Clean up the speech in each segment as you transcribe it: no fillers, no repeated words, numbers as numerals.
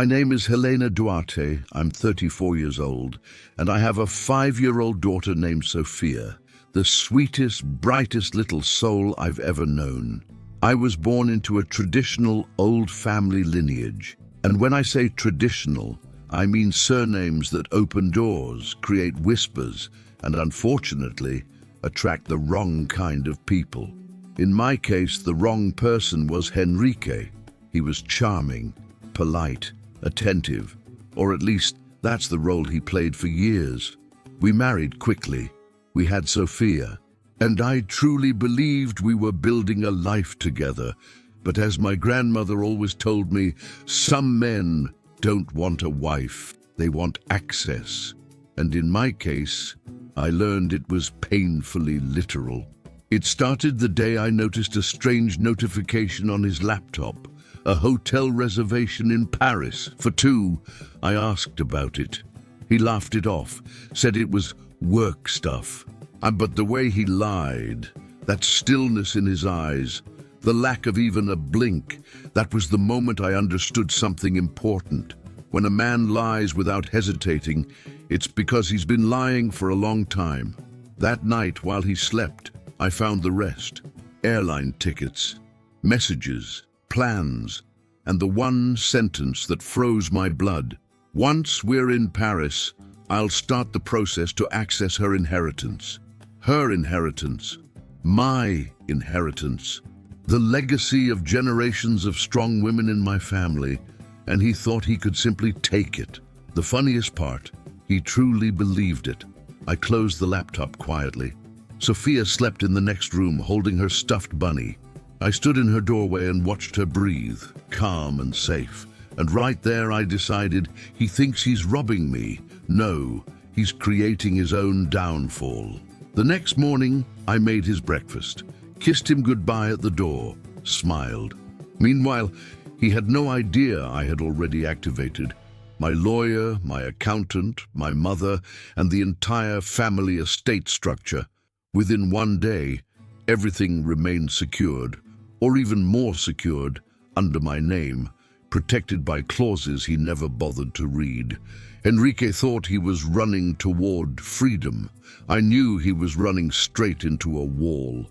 My name is Helena Duarte. I'm 34 years old, and I have a 5-year-old daughter named Sophia, the sweetest, brightest little soul I've ever known. I was born into a traditional old family lineage. And when I say traditional, I mean surnames that open doors, create whispers, and unfortunately, attract the wrong kind of people. In my case, the wrong person was Henrique. He was charming, polite, attentive, or at least that's the role he played for years. We married quickly. We had Sophia, and I truly believed we were building a life together. But as my grandmother always told me, some men don't want a wife, they want access. And in my case, I learned it was painfully literal. It started the day I noticed a strange notification on his laptop. A hotel reservation in Paris for 2. I asked about it. He laughed it off, said it was work stuff. But the way he lied, that stillness in his eyes, the lack of even a blink, that was the moment I understood something important. When a man lies without hesitating, it's because he's been lying for a long time. That night, while he slept, I found the rest. Airline tickets, messages, plans, and the one sentence that froze my blood. Once we're in Paris, I'll start the process to access her inheritance. Her inheritance. My inheritance. The legacy of generations of strong women in my family, and he thought he could simply take it. The funniest part, he truly believed it. I closed the laptop quietly. Sophia slept in the next room, holding her stuffed bunny. I stood in her doorway and watched her breathe, calm and safe. And right there I decided, he thinks he's robbing me. No, he's creating his own downfall. The next morning, I made his breakfast, kissed him goodbye at the door, smiled. Meanwhile, he had no idea I had already activated. My lawyer, my accountant, my mother, and the entire family estate structure. Within one day, everything remained secured, or even more secured, under my name, protected by clauses he never bothered to read. Henrique thought he was running toward freedom. I knew he was running straight into a wall.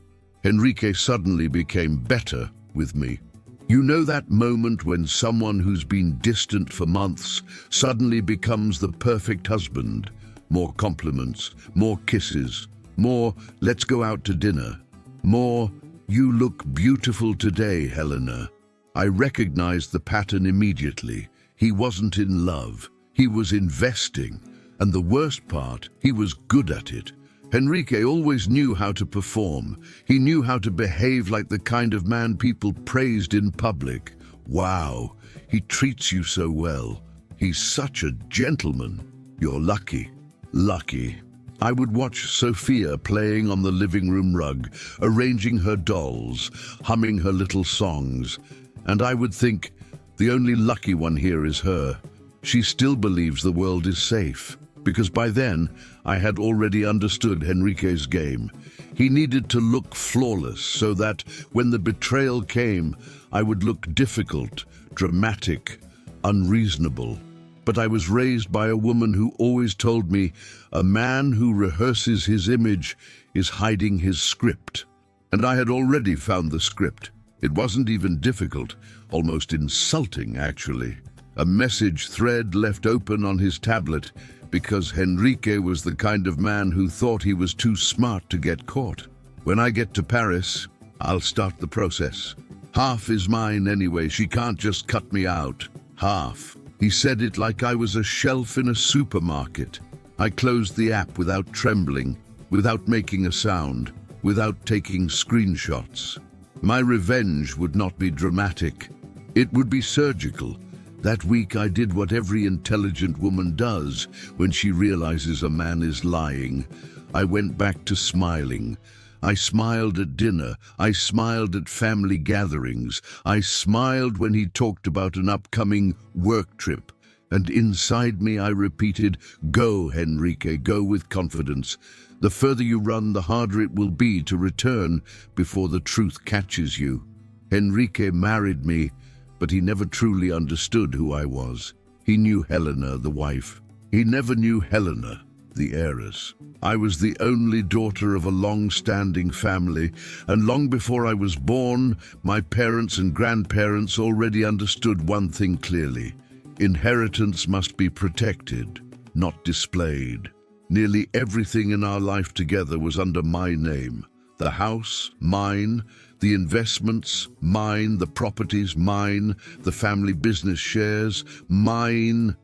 Henrique suddenly became better with me. You know that moment when someone who's been distant for months suddenly becomes the perfect husband? More compliments, more kisses, more let's go out to dinner, more you look beautiful today, Helena. I recognized the pattern immediately. He wasn't in love. He was investing. And the worst part, he was good at it. Henrique always knew how to perform. He knew how to behave like the kind of man people praised in public. Wow, he treats you so well. He's such a gentleman. You're lucky. Lucky. I would watch Sophia playing on the living room rug, arranging her dolls, humming her little songs. And I would think, the only lucky one here is her. She still believes the world is safe. Because by then, I had already understood Henrique's game. He needed to look flawless so that, when the betrayal came, I would look difficult, dramatic, unreasonable. But I was raised by a woman who always told me, a man who rehearses his image is hiding his script. And I had already found the script. It wasn't even difficult, almost insulting, actually. A message thread left open on his tablet because Henrique was the kind of man who thought he was too smart to get caught. When I get to Paris, I'll start the process. Half is mine anyway. She can't just cut me out. Half. He said it like I was a shelf in a supermarket. I closed the app without trembling, without making a sound, without taking screenshots. My revenge would not be dramatic. It would be surgical. That week I did what every intelligent woman does when she realizes a man is lying. I went back to smiling. I smiled at dinner. I smiled at family gatherings. I smiled when he talked about an upcoming work trip. And inside me I repeated, "Go, Henrique, go with confidence. The further you run, the harder it will be to return before the truth catches you." Henrique married me, but he never truly understood who I was. He knew Helena, the wife. He never knew Helena, the heiress. I was the only daughter of a long-standing family, and long before I was born, my parents and grandparents already understood one thing clearly. Inheritance must be protected, not displayed. Nearly everything in our life together was under my name. The house, mine. The investments, mine. The properties, mine. The family business shares, mine.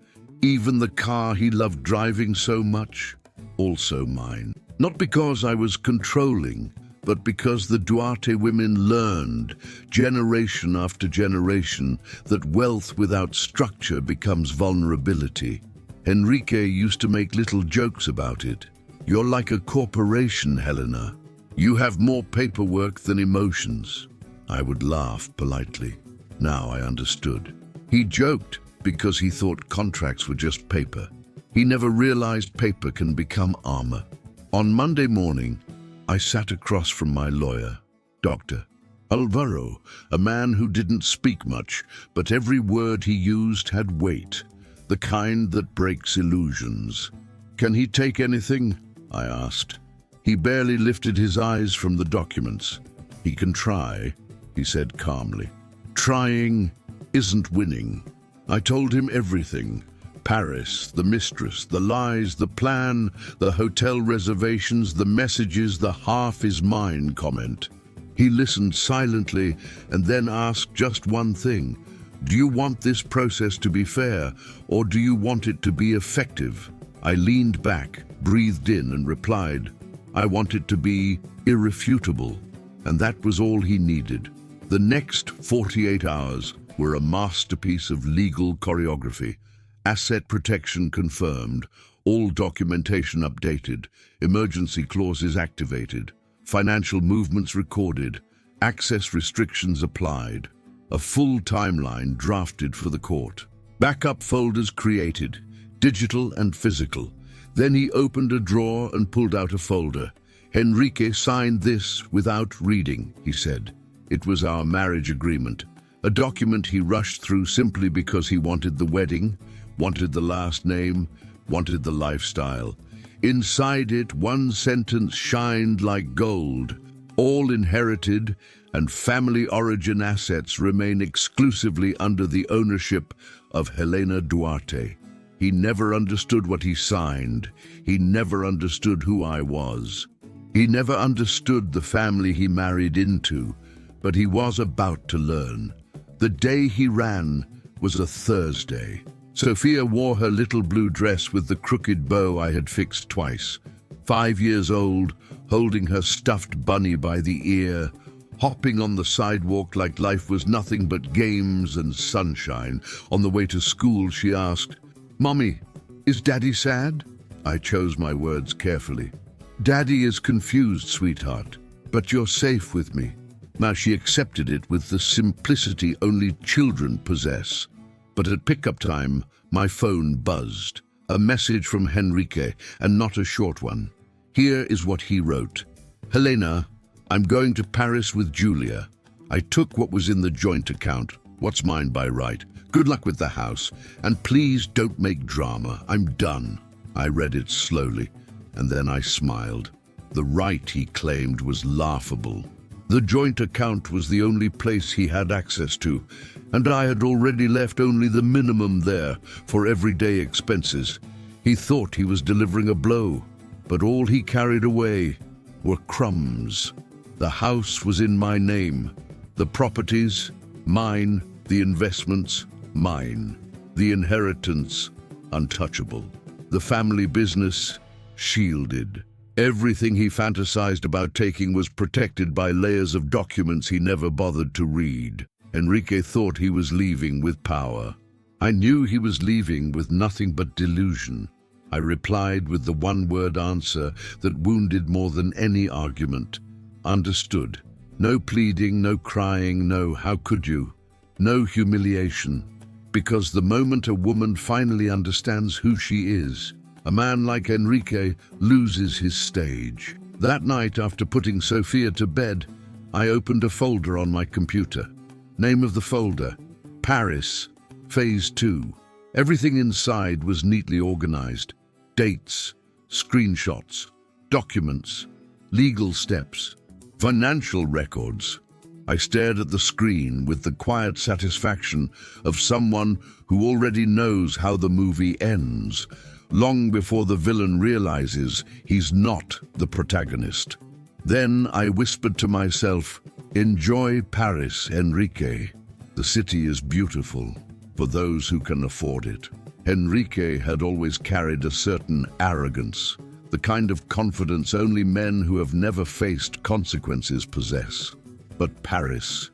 Even the car he loved driving so much, also mine. Not because I was controlling, but because the Duarte women learned, generation after generation, that wealth without structure becomes vulnerability. Enrique used to make little jokes about it. "You're like a corporation, Helena. You have more paperwork than emotions." I would laugh politely. Now I understood. He joked because he thought contracts were just paper. He never realized paper can become armor. On Monday morning, I sat across from my lawyer, Dr. Alvaro, a man who didn't speak much, but every word he used had weight, the kind that breaks illusions. "Can he take anything?" I asked. He barely lifted his eyes from the documents. "He can try," he said calmly. "Trying isn't winning." I told him everything. Paris, the mistress, the lies, the plan, the hotel reservations, the messages, the "half is mine" comment. He listened silently and then asked just one thing. "Do you want this process to be fair, or do you want it to be effective?" I leaned back, breathed in, and replied, "I want it to be irrefutable." And that was all he needed. The next 48 hours were a masterpiece of legal choreography. Asset protection confirmed, all documentation updated, emergency clauses activated, financial movements recorded, access restrictions applied, a full timeline drafted for the court. Backup folders created, digital and physical. Then he opened a drawer and pulled out a folder. "Enrique signed this without reading," he said. It was our marriage agreement, a document he rushed through simply because he wanted the wedding, wanted the last name, wanted the lifestyle. Inside it, one sentence shined like gold. "All inherited and family origin assets remain exclusively under the ownership of Helena Duarte." He never understood what he signed. He never understood who I was. He never understood the family he married into, but he was about to learn. The day he ran was a Thursday. Sophia wore her little blue dress with the crooked bow I had fixed twice. 5 years old, holding her stuffed bunny by the ear, hopping on the sidewalk like life was nothing but games and sunshine. On the way to school, she asked, "Mommy, is Daddy sad?" I chose my words carefully. "Daddy is confused, sweetheart, but you're safe with me." Now she accepted it with the simplicity only children possess. But at pickup time, my phone buzzed. A message from Enrique, and not a short one. Here is what he wrote. "Helena, I'm going to Paris with Julia. I took what was in the joint account, what's mine by right. Good luck with the house, and please don't make drama. I'm done." I read it slowly, and then I smiled. The right, he claimed, was laughable. The joint account was the only place he had access to, and I had already left only the minimum there for everyday expenses. He thought he was delivering a blow, but all he carried away were crumbs. The house was in my name, the properties, mine, the investments, mine, the inheritance, untouchable, the family business, shielded. Everything he fantasized about taking was protected by layers of documents he never bothered to read. Enrique thought he was leaving with power. I knew he was leaving with nothing but delusion. I replied with the one-word answer that wounded more than any argument. Understood. No pleading, no crying, no "how could you?" No humiliation. Because the moment a woman finally understands who she is, a man like Enrique loses his stage. That night, after putting Sophia to bed, I opened a folder on my computer. Name of the folder, Paris, Phase 2. Everything inside was neatly organized. Dates, screenshots, documents, legal steps, financial records. I stared at the screen with the quiet satisfaction of someone who already knows how the movie ends, long before the villain realizes he's not the protagonist. Then I whispered to myself, "Enjoy Paris, Enrique. The city is beautiful for those who can afford it." Enrique had always carried a certain arrogance, the kind of confidence only men who have never faced consequences possess. But Paris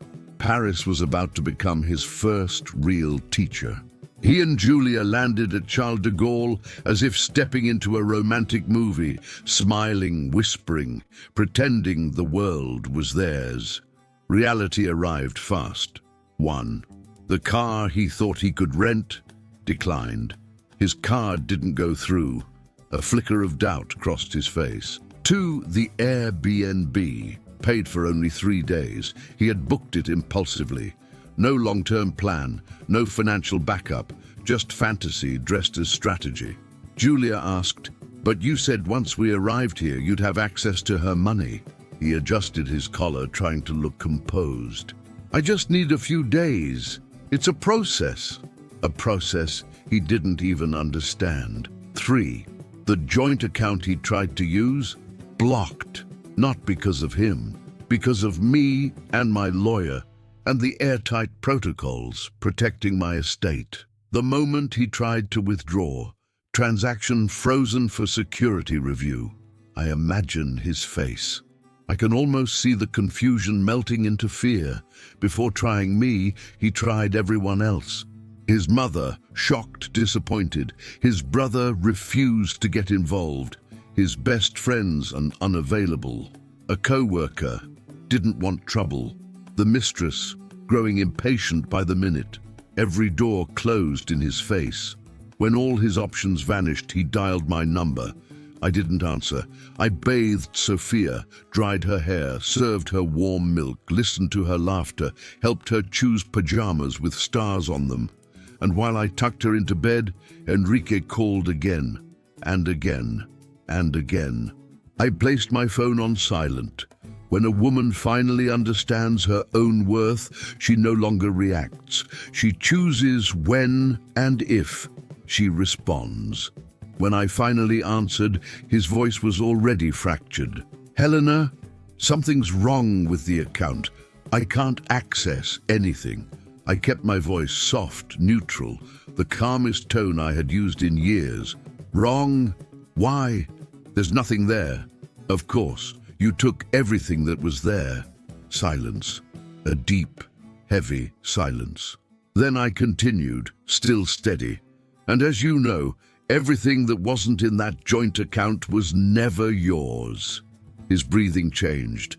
was about to become his first real teacher. He and Julia landed at Charles de Gaulle as if stepping into a romantic movie, smiling, whispering, pretending the world was theirs. Reality arrived fast. 1. The car he thought he could rent declined. His card didn't go through. A flicker of doubt crossed his face. 2. The Airbnb, paid for only 3 days. He had booked it impulsively. No long-term plan, no financial backup, just fantasy dressed as strategy. Julia asked, "But you said once we arrived here you'd have access to her money." He adjusted his collar, trying to look composed. "I just need a few days. It's a process." A process he didn't even understand. 3. The joint account he tried to use? Blocked. Not because of him, because of me and my lawyer, and the airtight protocols protecting my estate. The moment he tried to withdraw, transaction frozen for security review. I imagine his face. I can almost see the confusion melting into fear. Before trying me, he tried everyone else. His mother, shocked, disappointed. His brother refused to get involved. His best friends, unavailable. A co-worker, didn't want trouble. The mistress, growing impatient by the minute. Every door closed in his face. When all his options vanished, he dialed my number. I didn't answer. I bathed Sophia, dried her hair, served her warm milk, listened to her laughter, helped her choose pajamas with stars on them. And while I tucked her into bed, Enrique called again, and again, and again. I placed my phone on silent. When a woman finally understands her own worth, she no longer reacts. She chooses when and if she responds. When I finally answered, his voice was already fractured. "Helena, something's wrong with the account. I can't access anything." I kept my voice soft, neutral, the calmest tone I had used in years. "Wrong? Why? There's nothing there." "Of course, you took everything that was there." Silence. A deep, heavy silence. Then I continued, still steady. "And as you know, everything that wasn't in that joint account was never yours." His breathing changed.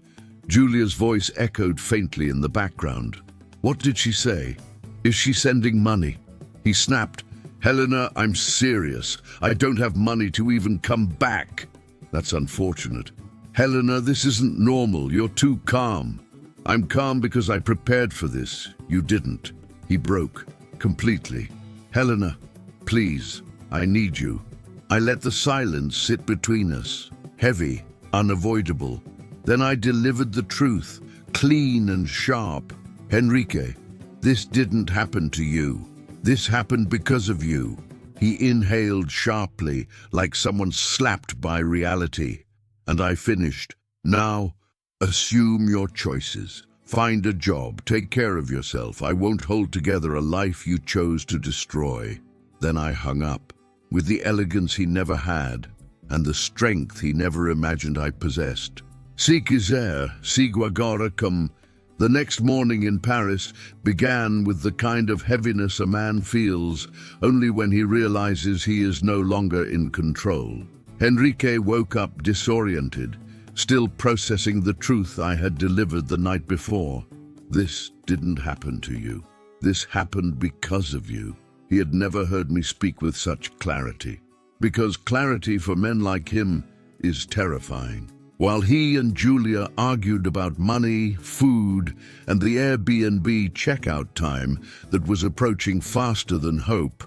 Julia's voice echoed faintly in the background. "What did she say? Is she sending money?" He snapped, "Helena, I'm serious. I don't have money to even come back." "That's unfortunate." "Helena, this isn't normal. You're too calm." "I'm calm because I prepared for this. You didn't." He broke, completely. "Helena, please, I need you." I let the silence sit between us, heavy, unavoidable. Then I delivered the truth, clean and sharp. "Enrique, this didn't happen to you. This happened because of you." He inhaled sharply, like someone slapped by reality. And I finished. "Now, assume your choices. Find a job, take care of yourself. I won't hold together a life you chose to destroy." Then I hung up, with the elegance he never had, and the strength he never imagined I possessed. Si quiser, sigo agora cum. The next morning in Paris began with the kind of heaviness a man feels only when he realizes he is no longer in control. Enrique woke up disoriented, still processing the truth I had delivered the night before. "This didn't happen to you. This happened because of you." He had never heard me speak with such clarity, because clarity for men like him is terrifying. While he and Julia argued about money, food, and the Airbnb checkout time that was approaching faster than hope,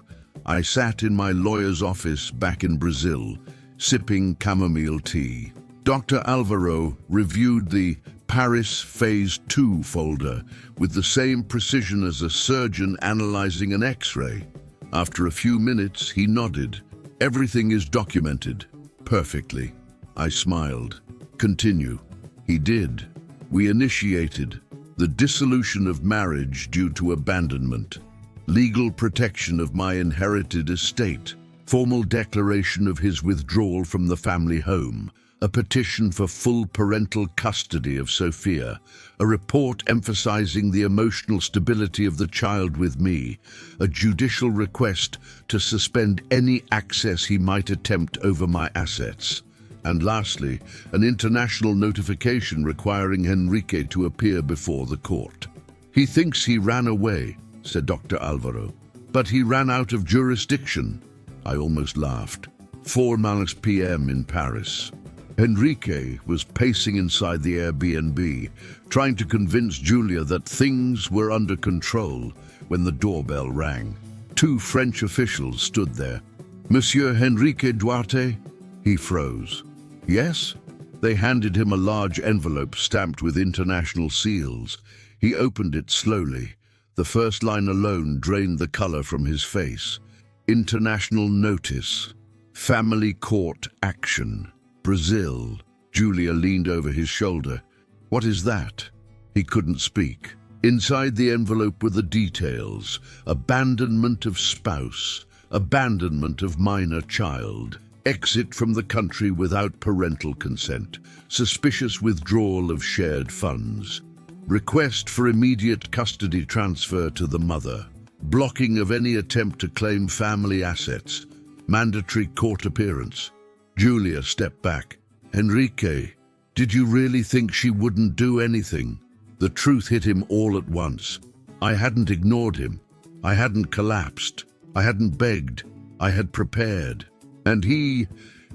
I sat in my lawyer's office back in Brazil, sipping chamomile tea. Dr. Alvaro reviewed the Paris Phase 2 folder with the same precision as a surgeon analyzing an X-ray. After a few minutes, he nodded. Everything is documented. Perfectly. I smiled. Continue. He did. We initiated the dissolution of marriage due to abandonment, legal protection of my inherited estate, formal declaration of his withdrawal from the family home, a petition for full parental custody of Sophia, a report emphasizing the emotional stability of the child with me, a judicial request to suspend any access he might attempt over my assets, and lastly, an international notification requiring Enrique to appear before the court. He thinks he ran away, said Dr. Alvaro, but he ran out of jurisdiction. I almost laughed. 4 p.m. in Paris. Enrique was pacing inside the Airbnb, trying to convince Julia that things were under control when the doorbell rang. 2 French officials stood there. Monsieur Enrique Duarte? He froze. Yes? They handed him a large envelope stamped with international seals. He opened it slowly. The first line alone drained the color from his face. International notice. Family court action. Brazil. Julia leaned over his shoulder. What is that? He couldn't speak. Inside the envelope were the details. Abandonment of spouse. Abandonment of minor child. Exit from the country without parental consent. Suspicious withdrawal of shared funds. Request for immediate custody transfer to the mother. Blocking of any attempt to claim family assets. Mandatory court appearance. Julia stepped back. Enrique, did you really think she wouldn't do anything? The truth hit him all at once. I hadn't ignored him. I hadn't collapsed. I hadn't begged. I had prepared. And he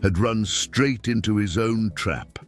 had run straight into his own trap.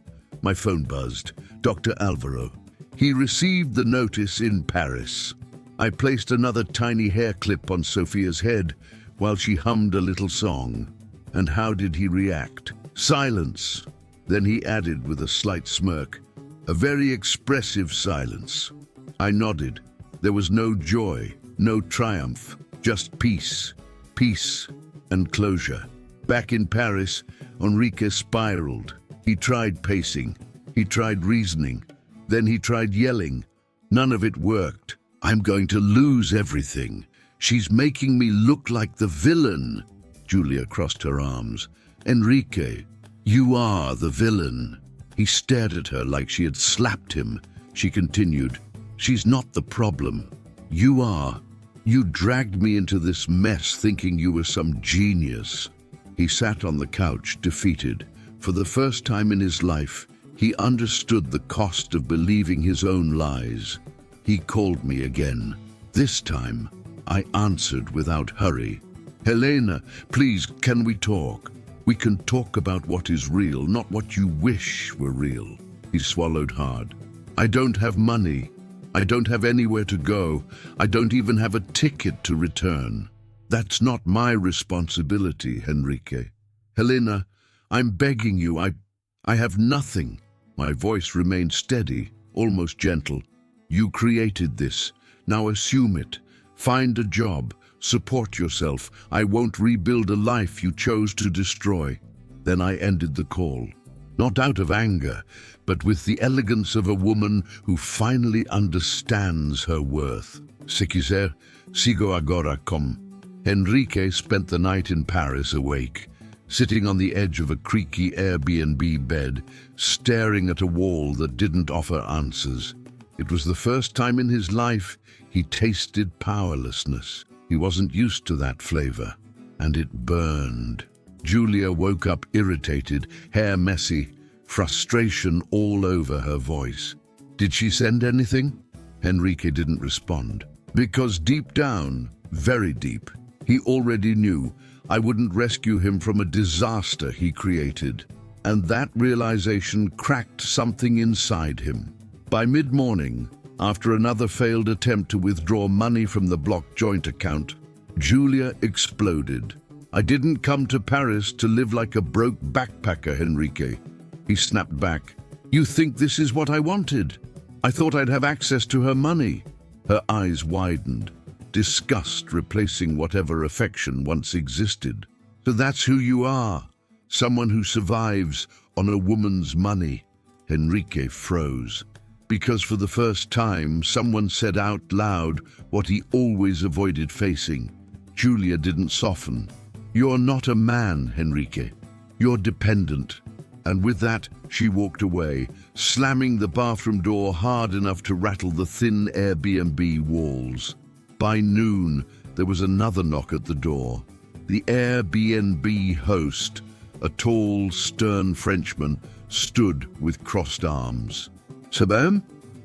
My phone buzzed. Dr. Alvaro. He received the notice in Paris. I placed another tiny hair clip on Sophia's head while she hummed a little song. And how did he react? Silence. Then he added with a slight smirk, a very expressive silence. I nodded. There was no joy, no triumph, just peace, peace and closure. Back in Paris, Enrique spiraled. He tried pacing. He tried reasoning. Then he tried yelling. None of it worked. I'm going to lose everything. She's making me look like the villain. Julia crossed her arms. Enrique, you are the villain. He stared at her like she had slapped him. She continued, she's not the problem. You are. You dragged me into this mess thinking you were some genius. He sat on the couch, defeated. For the first time in his life, he understood the cost of believing his own lies. He called me again. This time, I answered without hurry. Helena, please, can we talk? We can talk about what is real, not what you wish were real. He swallowed hard. I don't have money. I don't have anywhere to go. I don't even have a ticket to return. That's not my responsibility, Enrique. Helena, I'm begging you. I have nothing. My voice remained steady, almost gentle. You created this. Now assume it. Find a job. Support yourself. I won't rebuild a life you chose to destroy. Then I ended the call. Not out of anger, but with the elegance of a woman who finally understands her worth. Se quiser, sigo agora com. Enrique spent the night in Paris awake, sitting on the edge of a creaky Airbnb bed, staring at a wall that didn't offer answers. It was the first time in his life he tasted powerlessness. He wasn't used to that flavor, and it burned. Julia woke up irritated, hair messy, frustration all over her voice. Did she send anything? Enrique didn't respond, because deep down, very deep, he already knew I wouldn't rescue him from a disaster he created. And that realization cracked something inside him. By mid-morning, after another failed attempt to withdraw money from the blocked joint account, Julia exploded. "I didn't come to Paris to live like a broke backpacker, Henrique." He snapped back. "You think this is what I wanted? I thought I'd have access to her money." Her eyes widened, disgust replacing whatever affection once existed. "So that's who you are? Someone who survives on a woman's money?" Henrique froze, because for the first time someone said out loud what he always avoided facing. Julia didn't soften. "You're not a man, Henrique. You're dependent." And with that, she walked away, slamming the bathroom door hard enough to rattle the thin Airbnb walls. By noon, there was another knock at the door. The Airbnb host, a tall, stern Frenchman, stood with crossed arms. "C'est bon,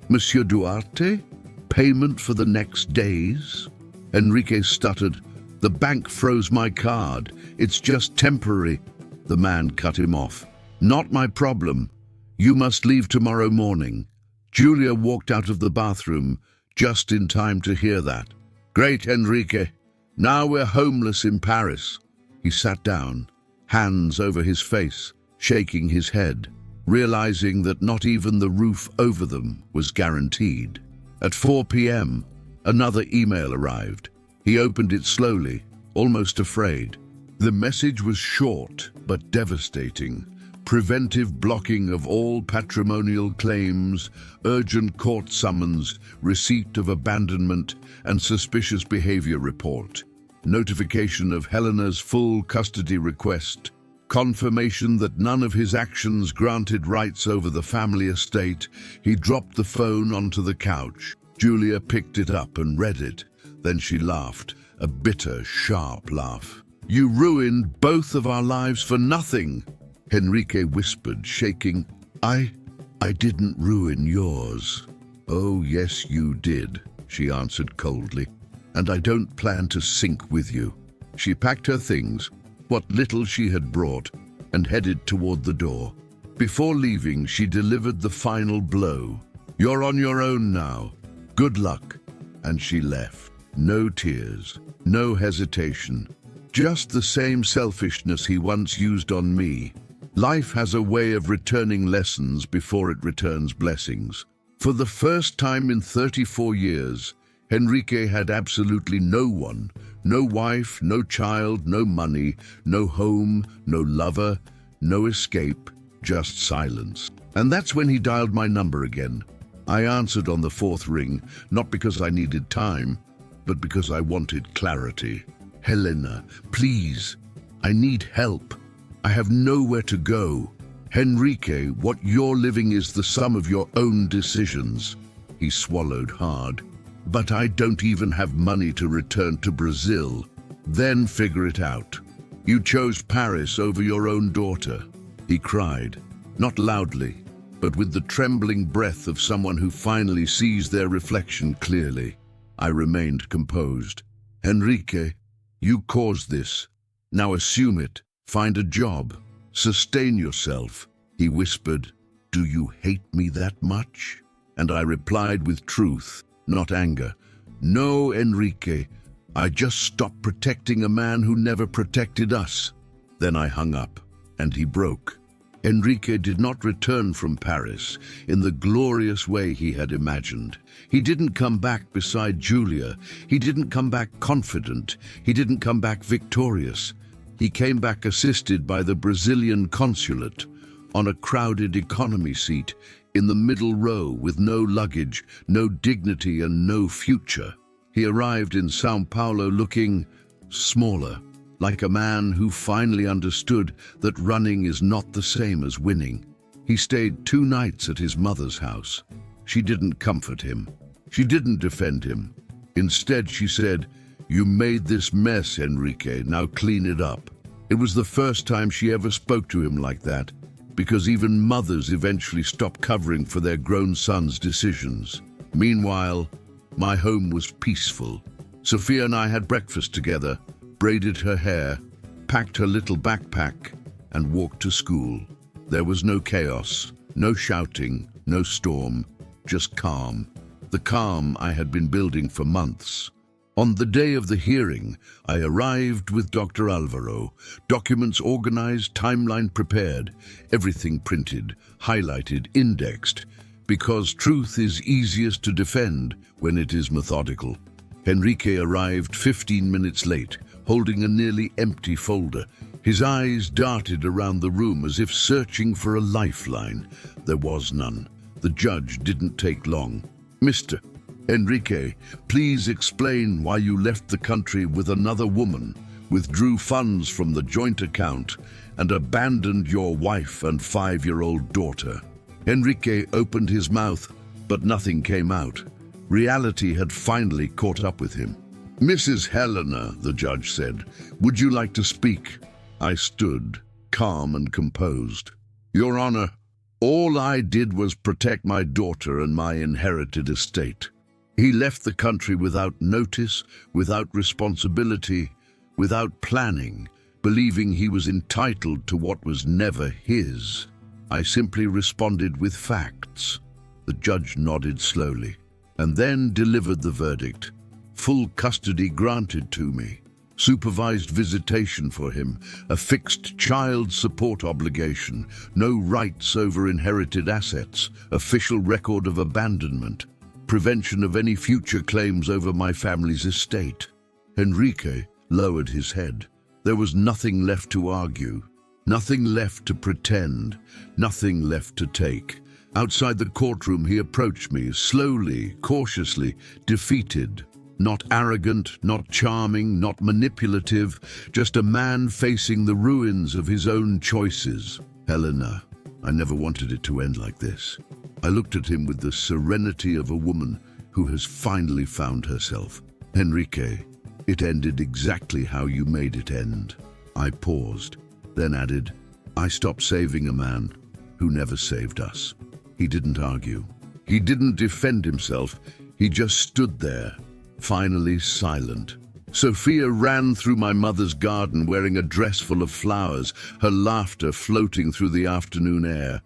Monsieur Duarte? Payment for the next days?" Enrique stuttered. "The bank froze my card. It's just temporary." The man cut him off. "Not my problem. You must leave tomorrow morning." Julia walked out of the bathroom just in time to hear that. "Great, Enrique. Now we're homeless in Paris." He sat down, hands over his face, shaking his head, realizing that not even the roof over them was guaranteed. At 4 p.m., another email arrived. He opened it slowly, almost afraid. The message was short but devastating. Preventive blocking of all patrimonial claims, urgent court summons, receipt of abandonment, and suspicious behavior report. Notification of Helena's full custody request. Confirmation that none of his actions granted rights over the family estate. He dropped the phone onto the couch. Julia picked it up and read it. Then she laughed, a bitter, sharp laugh. "You ruined both of our lives for nothing," Henrique whispered, shaking. I didn't ruin yours." "Oh, yes, you did," she answered coldly. "And I don't plan to sink with you." She packed her things, what little she had brought, and headed toward the door. Before leaving, she delivered the final blow. "You're on your own now. Good luck." And she left. No tears, no hesitation. Just the same selfishness he once used on me. Life has a way of returning lessons before it returns blessings. For the first time in 34 years, Henrique had absolutely no one. No wife, no child, no money, no home, no lover, no escape, just silence. And that's when he dialed my number again. I answered on the fourth ring, not because I needed time, but because I wanted clarity. "Helena, please, I need help. I have nowhere to go. Henrique, what you're living is the sum of your own decisions." He swallowed hard. "But I don't even have money to return to Brazil." "Then figure it out. You chose Paris over your own daughter." He cried, not loudly, but with the trembling breath of someone who finally sees their reflection clearly. I remained composed. "Henrique, you caused this. Now assume it. Find a job. Sustain yourself." He whispered, "Do you hate me that much?" And I replied with truth, not anger. "No, Enrique. I just stopped protecting a man who never protected us." Then I hung up, and he broke. Enrique did not return from Paris in the glorious way he had imagined. He didn't come back beside Julia. He didn't come back confident. He didn't come back victorious. He came back assisted by the Brazilian consulate, on a crowded economy seat, in the middle row with no luggage, no dignity and no future. He arrived in Sao Paulo looking smaller, like a man who finally understood that running is not the same as winning. He stayed 2 nights at his mother's house. She didn't comfort him. She didn't defend him. Instead, she said, "You made this mess, Enrique, now clean it up." It was the first time she ever spoke to him like that, because even mothers eventually stopped covering for their grown sons' decisions. Meanwhile, my home was peaceful. Sophia and I had breakfast together, braided her hair, packed her little backpack, and walked to school. There was no chaos, no shouting, no storm, just calm. The calm I had been building for months. On the day of the hearing, I arrived with Dr. Alvaro, documents organized, timeline prepared, everything printed, highlighted, indexed, because truth is easiest to defend when it is methodical. Enrique arrived 15 minutes late, holding a nearly empty folder. His eyes darted around the room as if searching for a lifeline. There was none. The judge didn't take long. "Mr. Enrique, please explain why you left the country with another woman, withdrew funds from the joint account, and abandoned your wife and 5-year-old daughter." Enrique opened his mouth, but nothing came out. Reality had finally caught up with him. "Mrs. Helena," the judge said, "would you like to speak?" I stood, calm and composed. "Your Honor, all I did was protect my daughter and my inherited estate. He left the country without notice, without responsibility, without planning, believing he was entitled to what was never his. I simply responded with facts." The judge nodded slowly, and then delivered the verdict. Full custody granted to me, supervised visitation for him, a fixed child support obligation, no rights over inherited assets, official record of abandonment, prevention of any future claims over my family's estate. Enrique lowered his head. There was nothing left to argue, nothing left to pretend, nothing left to take. Outside the courtroom, he approached me, slowly, cautiously, defeated. Not arrogant, not charming, not manipulative, just a man facing the ruins of his own choices. "Helena, I never wanted it to end like this." I looked at him with the serenity of a woman who has finally found herself. "Enrique, it ended exactly how you made it end." I paused, then added, "I stopped saving a man who never saved us." He didn't argue. He didn't defend himself. He just stood there, finally silent. Sophia ran through my mother's garden wearing a dress full of flowers, her laughter floating through the afternoon air.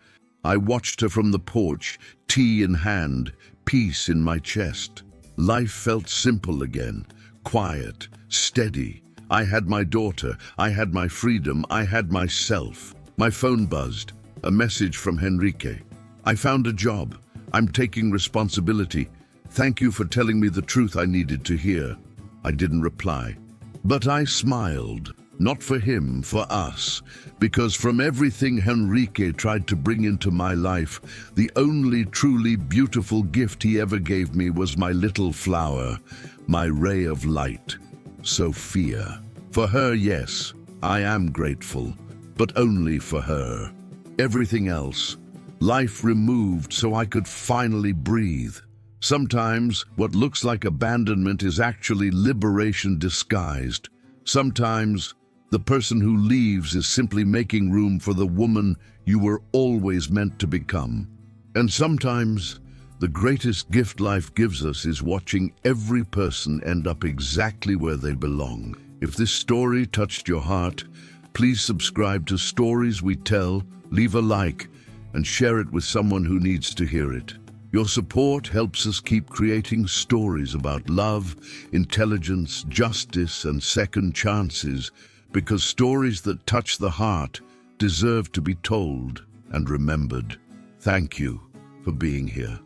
I watched her from the porch, tea in hand, peace in my chest. Life felt simple again, quiet, steady. I had my daughter, I had my freedom, I had myself. My phone buzzed, a message from Enrique. "I found a job. I'm taking responsibility. Thank you for telling me the truth I needed to hear." I didn't reply, but I smiled. Not for him, for us, because from everything Enrique tried to bring into my life, the only truly beautiful gift he ever gave me was my little flower, my ray of light, Sophia. For her, yes, I am grateful, but only for her. Everything else, life removed so I could finally breathe. Sometimes what looks like abandonment is actually liberation disguised. Sometimes the person who leaves is simply making room for the woman you were always meant to become. And sometimes the greatest gift life gives us is watching every person end up exactly where they belong. If this story touched your heart, please subscribe to Stories We Tell, leave a like, and share it with someone who needs to hear it. Your support helps us keep creating stories about love, intelligence, justice, and second chances, because stories that touch the heart deserve to be told and remembered. Thank you for being here.